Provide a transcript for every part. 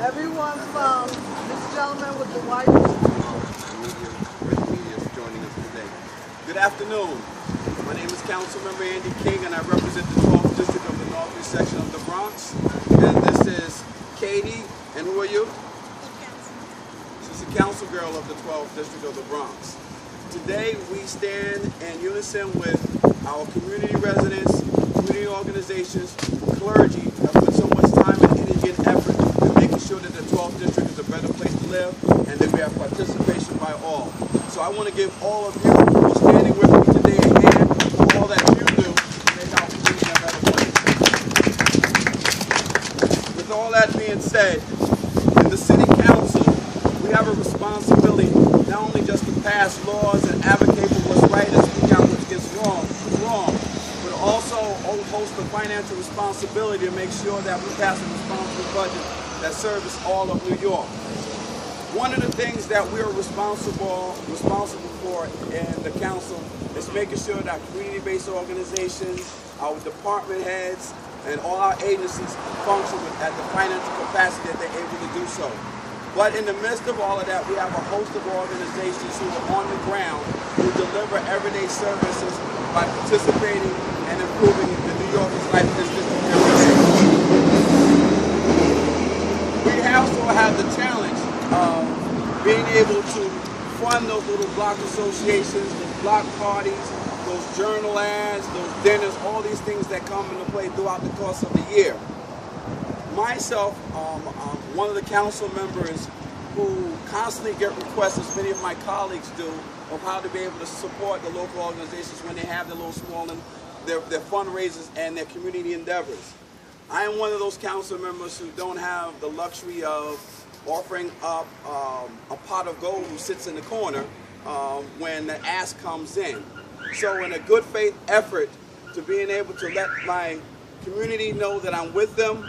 Everyone from this gentleman with the white. Media is joining us today. Good afternoon. My name is Councilmember Andy King, and I represent the 12th District of the Northeast section of the Bronx. And this is Katie, and who are you? She's a council girl of the 12th District of the Bronx. Today, we stand in unison with our community residents, community organizations, clergy have put so much time and energy and effort in making sure that the 12th District is a better place to live and that we have participation by all. So I want to give all of you who are standing with me today a hand for all that you do to make our community a better place. With all that being said, in the City Council, we have a responsibility not only just to pass laws and advocate for what's right and speak out what gets wrong, but also host the financial responsibility to make sure that we pass a responsible budget that serves all of New York. One of the things that we are responsible for in the council is making sure that community-based organizations, our department heads, and all our agencies function at the financial capacity that they're able to do so. But in the midst of all of that, we have a host of organizations who are on the ground who deliver everyday services by participating and improving the New Yorkers' life in this district every day. We also have the challenge of being able to fund those little block associations, those block parties, those journal ads, those dinners, all these things that come into play throughout the course of the year. Myself, one of the council members who constantly get requests, as many of my colleagues do, of how to be able to support the local organizations when they have their little small and their fundraisers and their community endeavors. I am one of those council members who don't have the luxury of offering up a pot of gold who sits in the corner when the ask comes in. So in a good faith effort to being able to let my community know that I'm with them,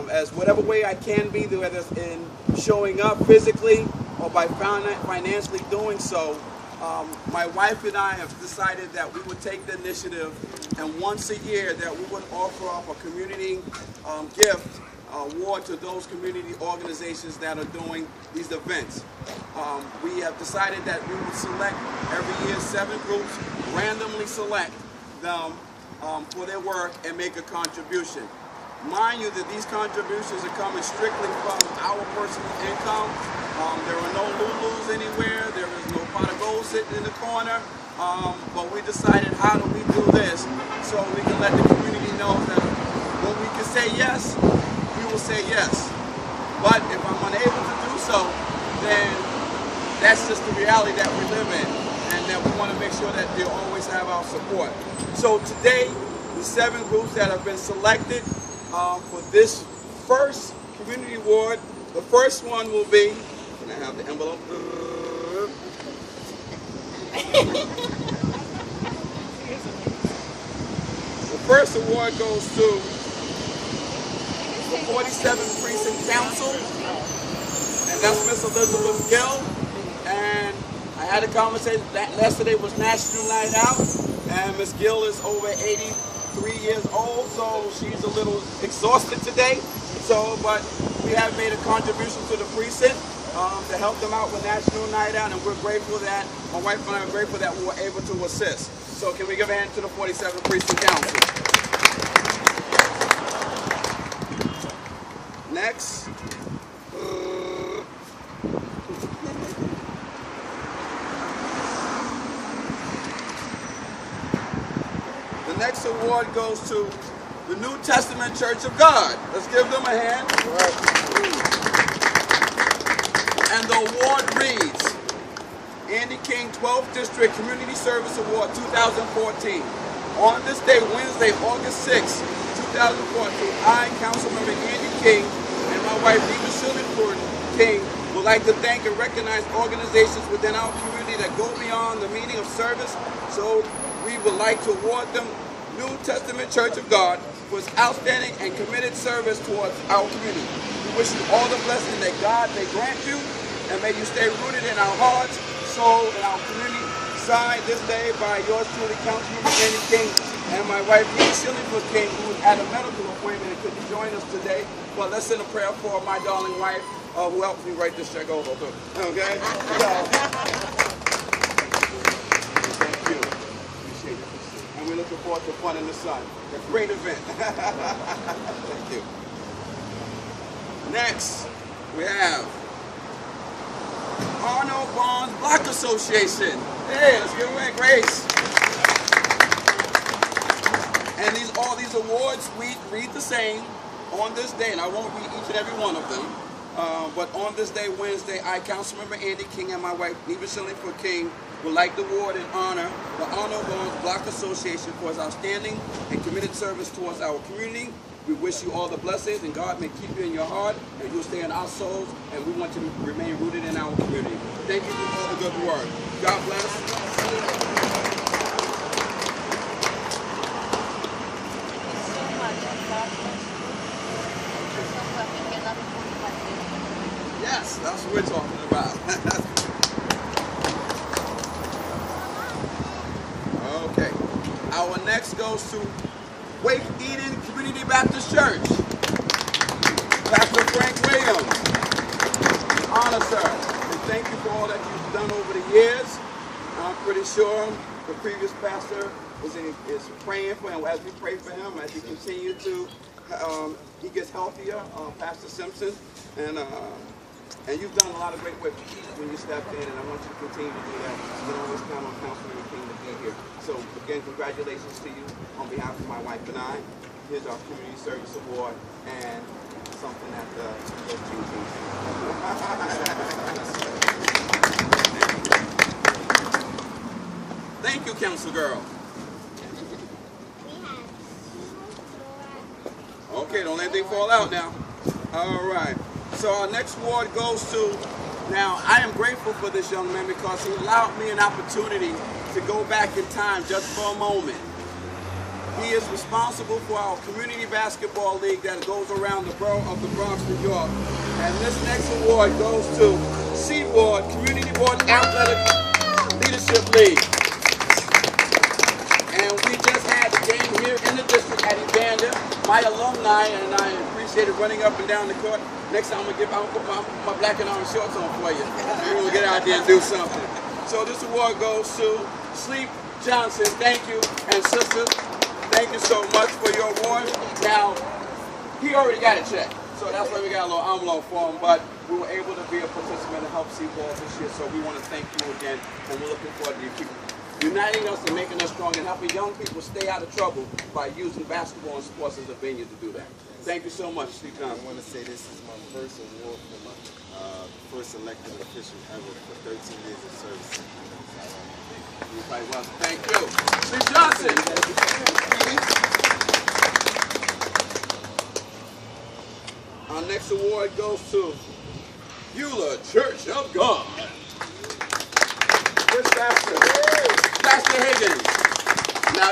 as whatever way I can be, whether it's in showing up physically or by financially doing so. My wife and I have decided that we would take the initiative, and once a year that we would offer up a community gift award to those community organizations that are doing these events. We have decided that we would select every year 7 groups, randomly select them for their work and make a contribution. Mind you that these contributions are coming strictly from our personal income. There are no Lulus anywhere. There is no pot of gold sitting in the corner. But we decided, how do we do this so we can let the community know that when we can say yes, we will say yes. But if I'm unable to do so, then that's just the reality that we live in, and that we want to make sure that they always have our support. So today, the 7 groups that have been selected for this first community award, the first one will be, can I have the envelope? The first award goes to the 47th Precinct Council, and that's Miss Elizabeth Gill. And I had a conversation that yesterday was National Night Out, and Miss Gill is over 83 years old, so she's a little exhausted today. So, but we have made a contribution to the precinct to help them out with National Night Out, and we're grateful that, my wife and I are grateful that we were able to assist. So can we give a hand to the 47th Precinct Council? Next. The next award goes to the New Testament Church of God. Let's give them a hand. And the award reads, Andy King 12th District Community Service Award 2014. On this day, Wednesday, August 6, 2014, I, Councilmember Andy King, and my wife, Rita Shillingford King, would like to thank and recognize organizations within our community that go beyond the meaning of service. So we would like to award them New Testament Church of God for its outstanding and committed service towards our community. We wish you all the blessings that God may grant you, and may you stay rooted in our hearts, soul, and our community, signed this day by yours truly, Councilmember Andy King, And my wife, Svce, came who's at a medical appointment and couldn't join us today. But let's send a prayer for my darling wife, who helped me write this check over. Okay? So, thank you. Appreciate it. And we're looking forward to fun in the sun. A great event. Thank you. Next, we have Arnold Bonds Block Association. Hey, let's give away Grace. And all these awards read the same on this day, and I won't read each and every one of them. But on this day, Wednesday, I, Councilmember Andy King, and my wife, Svce King, would like to award and honor the Arnold Bonds Block Association for its outstanding and committed service towards our community. We wish you all the blessings, and God may keep you in your heart, and you'll stay in our souls, and we want you to remain rooted in our community. Thank you for all the good work. God bless. Yes, that's what we're talking about. Okay. Our next goes to Wake Eden Community Baptist Church. Pastor Frank Williams. Honor, sir. And thank you for all that you've done over the years. I'm pretty sure the previous pastor is praying for him. As we pray for him, as he continues to, he gets healthier, Pastor Simpson. And you've done a lot of great work when you stepped in, and I want you to continue to do that. You can always count on Councilmember King to be here. So again, congratulations to you on behalf of my wife and I. Here's our Community Service Award and something that goes to you. Thank you, Council Girl. Okay, don't let anything fall out now. All right. So our next award goes to, now I am grateful for this young man because he allowed me an opportunity to go back in time just for a moment. He is responsible for our community basketball league that goes around the borough of the Bronx, New York. And this next award goes to Seaboard Community Board Athletic Leadership League. And we just had a game here in the district at Evander. My alumni, and I appreciated running up and down the court. Next time I'm gonna put my black and orange shorts on for you. We're gonna get out there and do something. So this award goes to Sleep Johnson. Thank you, and sisters, thank you so much for your award. Now, he already got a check, so that's why we got a little envelope for him, but we were able to be a participant and help Seaboard this year, so we want to thank you again, and we're looking forward to you keep uniting us and making us strong and helping young people stay out of trouble by using basketball and sports as a venue to do that. Thank you so much, Steve Johnson. I want to say this is my first award for my first elected official ever for 13 years of service. Everybody wants to thank you. Steve Johnson. Our next award goes to Beulah Church of God. This Pastor Higgins. Now,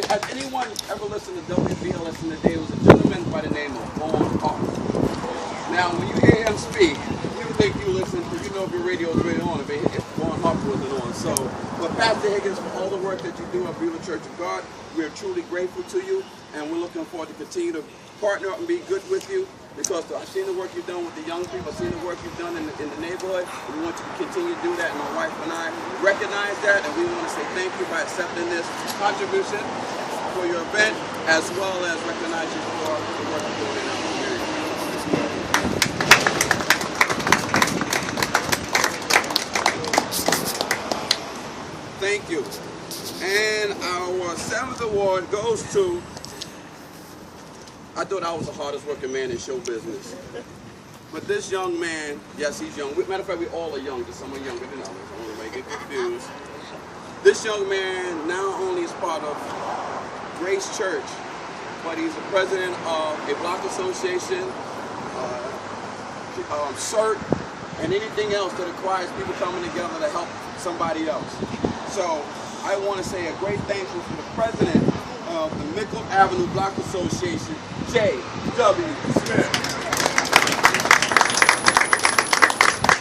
has anyone ever listened to WBLS in the day? It was a gentleman by the name of Vaughn Harper. Now, when you hear him speak, you think you listen because you know if your radio is really on, if Vaughn Harper wasn't on. So, but Pastor Higgins, for all the work that you do at Beulah Church of God, we are truly grateful to you, and we're looking forward to continue to partner up and be good with you. Because I've seen the work you've done with the young people, I've seen the work you've done in the neighborhood, and we want you to continue to do that, and my wife and I recognize that, and we want to say thank you by accepting this contribution for your event, as well as recognize you for the work you're doing in our community. Thank you. And our 7th award goes to, I thought I was the hardest working man in show business. But this young man, yes, he's young. Matter of fact, we all are young, just someone younger than others. I don't want to get confused. This young man not only is part of Grace Church, but he's the president of a block association, CERT, and anything else that requires people coming together to help somebody else. So I want to say a great thank you to the president of the Mickle Avenue Block Association, J.W. Smith.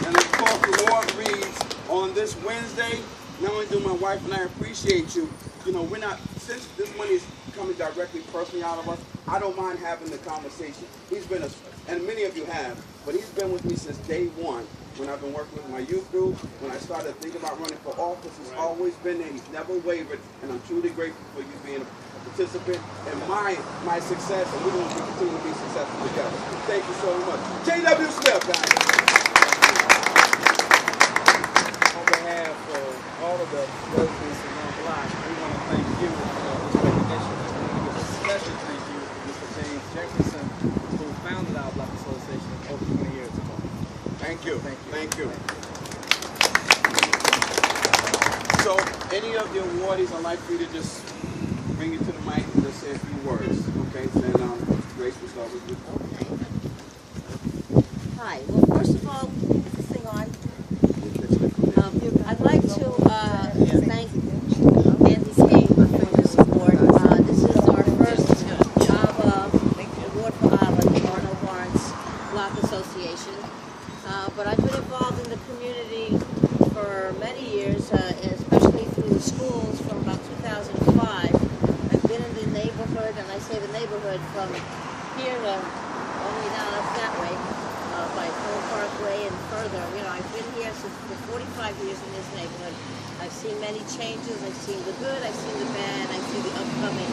And of course, the award reads, on this Wednesday, not only do my wife and I appreciate you you know, we're not, since this money is coming directly personally out of us, I don't mind having the conversation. He's been, and many of you have, but he's been with me since day one when I've been working with my youth group. When I started thinking about running for office, he's always been there. He's never wavered, and I'm truly grateful for you being a participant in my success, and we're going to continue to be successful together. Thank you so much. J.W. Smith, guys. On behalf of all of the residents in Mount Block, we want to thank you for this recognition. A special thank you to Mr. James Jefferson, who founded our Block Association over 20 years ago. Thank you. Thank you. Thank you. So, any of the awardees, I'd like for you to just bring it to the mic and just say a few words. Okay, then Grace will start with you. Okay. Hi. Well, first of all, is this thing on? I'd like to thank Andy King for his support. This is our first award for AVA, the Arnold Lawrence Block Association. But I've been involved in the community for many years, especially through the schools from about 2005. I've been in the neighborhood, and I say the neighborhood from here to only down up that way, by Comm Parkway and further. You know, I've been here for 45 years in this neighborhood. I've seen many changes. I've seen the good, I've seen the bad, I've seen the upcoming.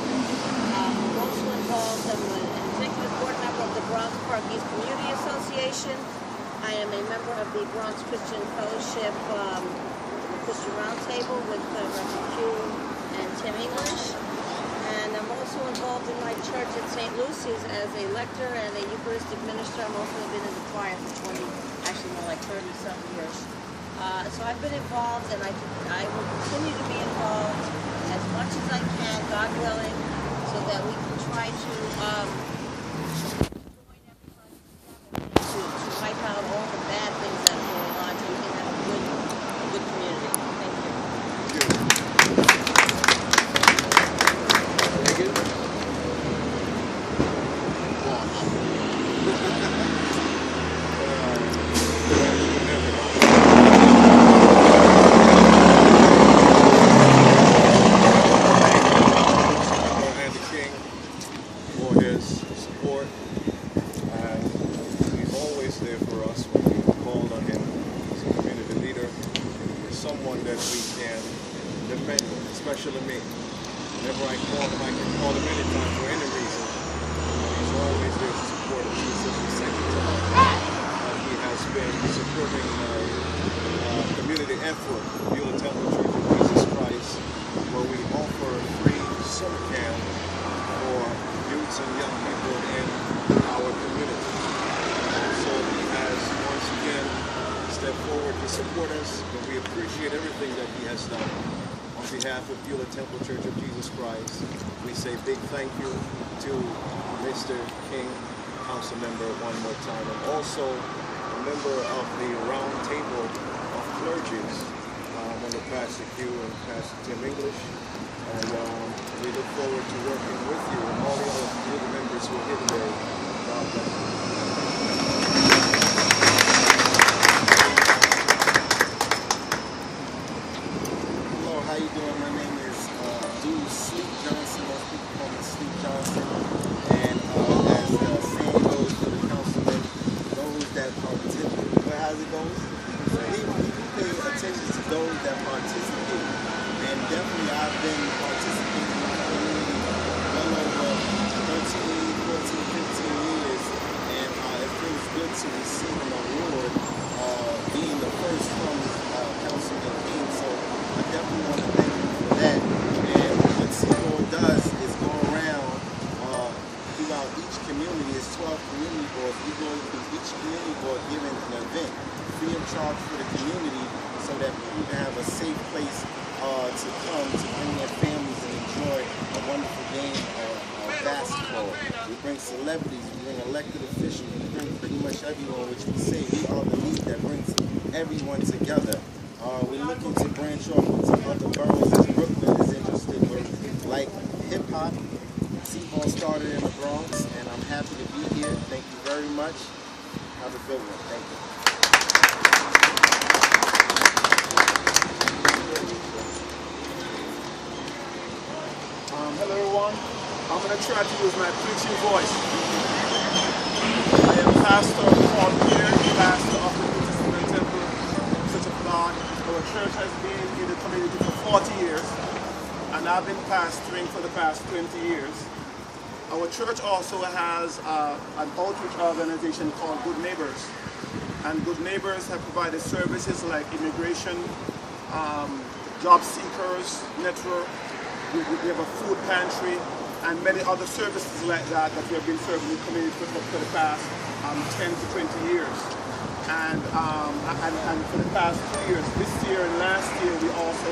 I'm also involved. I'm an executive board member of the Bronx Park East Community Association. I am a member of the Bronx Christian Fellowship Christian Roundtable with Reverend Q and Tim English. And I'm also involved in my church at St. Lucy's as a lector and a Eucharistic minister. I've also been in the choir for 20, actually more like 30-something years. So I've been involved, and I will continue to be involved as much as I can, God willing, so that we can try to wipe out all the bad things that are going on, so we can have a good community. Thank you. Andy King for his support, and he's always there for us when we called on him as a community leader. He's someone that we can depend on, especially me. Whenever I call him, I can call him anytime for any reason. He's always there to support us. He's the second to us. He has been supporting community effort, Beulah Temple Church of Jesus Christ, where we offer free summer camp for youths and young people in our community. So he has once again stepped forward to support us, but we appreciate everything that he has done. On behalf of Beulah Temple Church of Jesus Christ, we say big thank you to Mr. King, council member, one more time, and also a member of the round table of clergies, under Pastor Q and Pastor Tim English. And we look forward to working with you and all the other members who are here today. God bless you. Hello, how you doing? My name is Sleep Johnson. Most people call me Sleep Johnson. And as the saying goes for the councilman, those that participate. But how's it goes? We pay attention to those that participate. And definitely I've been participating in my community well over 13, 14, 15 years. And it feels good to receive an award being the first from Councilman King. So I definitely want to thank you for that. And what CECO does is go around throughout each community. It's 12 community boards. We go through each community board giving an event free of charge for the community so that people can have a safe place to come to bring their families and enjoy a wonderful game of basketball. We bring celebrities, we bring elected officials, we bring pretty much everyone, which we say we are the league that brings everyone together. We're looking to branch off into other boroughs as Brooklyn is interested with, like hip-hop. C-ball started in the Bronx, and I'm happy to be here. Thank you very much. Have a good one. Thank you. everyone. I'm going to try to use my preaching voice. I am Pastor Paul Pierre, pastor of the New Testament Temple, Church of God. Our church has been in the community for 40 years, and I've been pastoring for the past 20 years. Our church also has an outreach organization called Good Neighbors. And Good Neighbors have provided services like immigration, job seekers, network. We have a food pantry, and many other services like that we have been serving the community for the past 10 to 20 years. And for the past 2 years, this year and last year, we also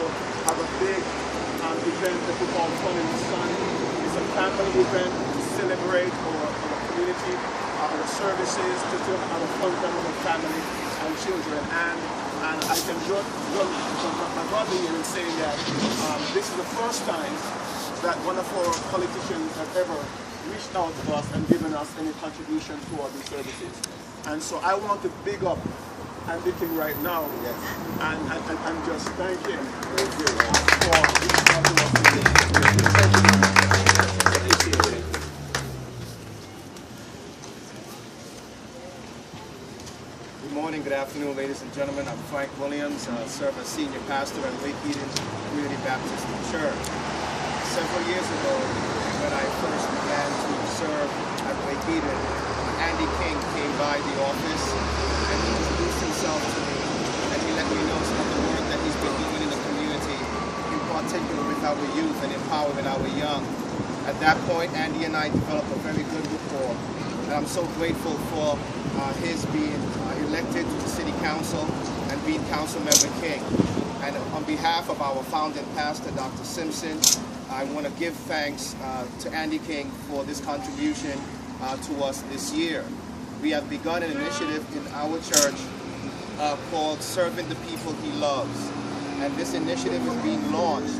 have a big event that we call Fun in the Sun. It's a family event to celebrate our community, our services, to have a fun time with our family and children. And I can join my brother here in saying that this is the first time that one of our politicians have ever reached out to us and given us any contribution toward these services. And so I want to big up Andy King right now, yes, and just thank him for reaching out to us. Good morning, good afternoon, ladies and gentlemen. I'm Frank Williams, serve as senior pastor at Lake Eden Community Baptist Church. Several years ago, when I first began to serve at Lake Eden, Andy King came by the office and he introduced himself to me, and he let me know some of the work that he's been doing in the community, in particular with our youth and empowering our young. At that point, Andy and I developed a very good rapport, and I'm so grateful for his being elected to the city council and being council member King. And on behalf of our founding pastor, Dr. Simpson, I want to give thanks to Andy King for this contribution to us this year. We have begun an initiative in our church called Serving the People He Loves. And this initiative is being launched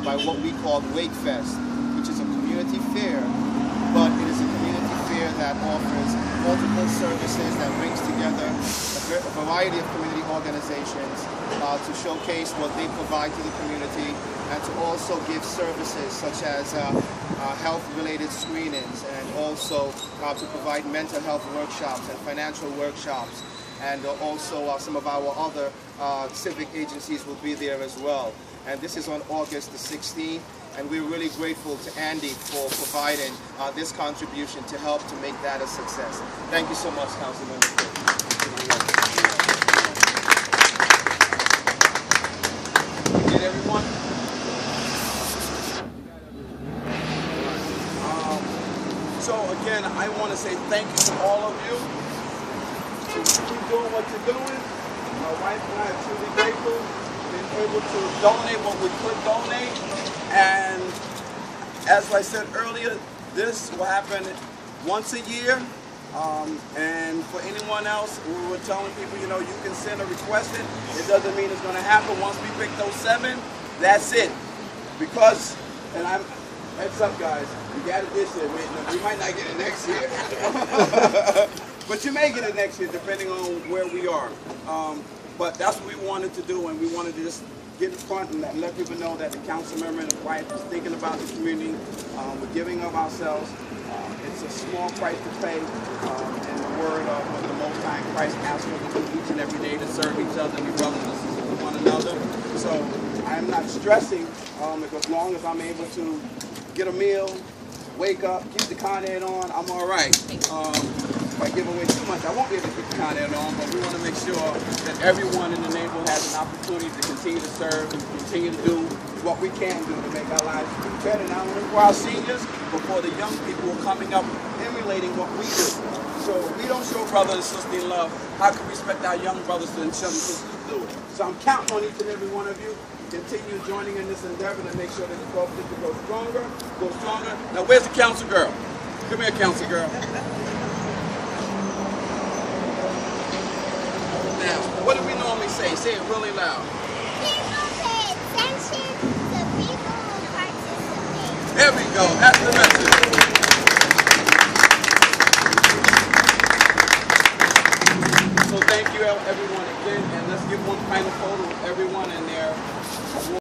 by what we call Wake Fest, which is a community fair, but it is a community fair that offers multiple services that brings together a variety of community organizations to showcase what they provide to the community, and to also give services such as health-related screenings, and also to provide mental health workshops and financial workshops. And also some of our other civic agencies will be there as well. And this is on August the 16th, and we're really grateful to Andy for providing this contribution to help to make that a success. Thank you so much, Councilman. Did everyone? So again, I want to say thank you to all of you. Keep doing what you're doing. My wife and I are truly grateful. Been able to donate what we could donate. And as I said earlier, this will happen once a year. And for anyone else, we were telling people, you know, you can send a request in. It doesn't mean it's going to happen. Once we pick those 7, that's it. Because, and I'm, heads up guys, you got it this year. We might not get it next year. But you may get it next year depending on where we are. But that's what we wanted to do, and we wanted to just get in front and let people know that the council member and the wife is thinking about the community. We're giving of ourselves. It's a small price to pay, and the word of what the Most High Christ asks us to do each and every day to serve each other and be brothers and sisters with one another. So I'm not stressing, because as long as I'm able to get a meal, wake up, keep the Con Ed on, I'm all right. If I give away too much, I won't be able to keep the Con Ed on, but we want to make sure that everyone in the neighborhood has an opportunity to continue to serve and continue to do what we can do to make our lives better, not only for our seniors, but for the young people who are coming up emulating what we do. So if we don't show brother and sister in love, how can we expect our young brothers and sisters to do it? So I'm counting on each and every one of you to continue joining in this endeavor to make sure that the 12th district goes stronger, goes stronger. Now where's the council girl? Come here, council girl. Now, what do we normally say? Say it really loud. People pay attention to people who participate. There we go. That's the message. So thank you everyone again, and let's give one final photo of everyone in there.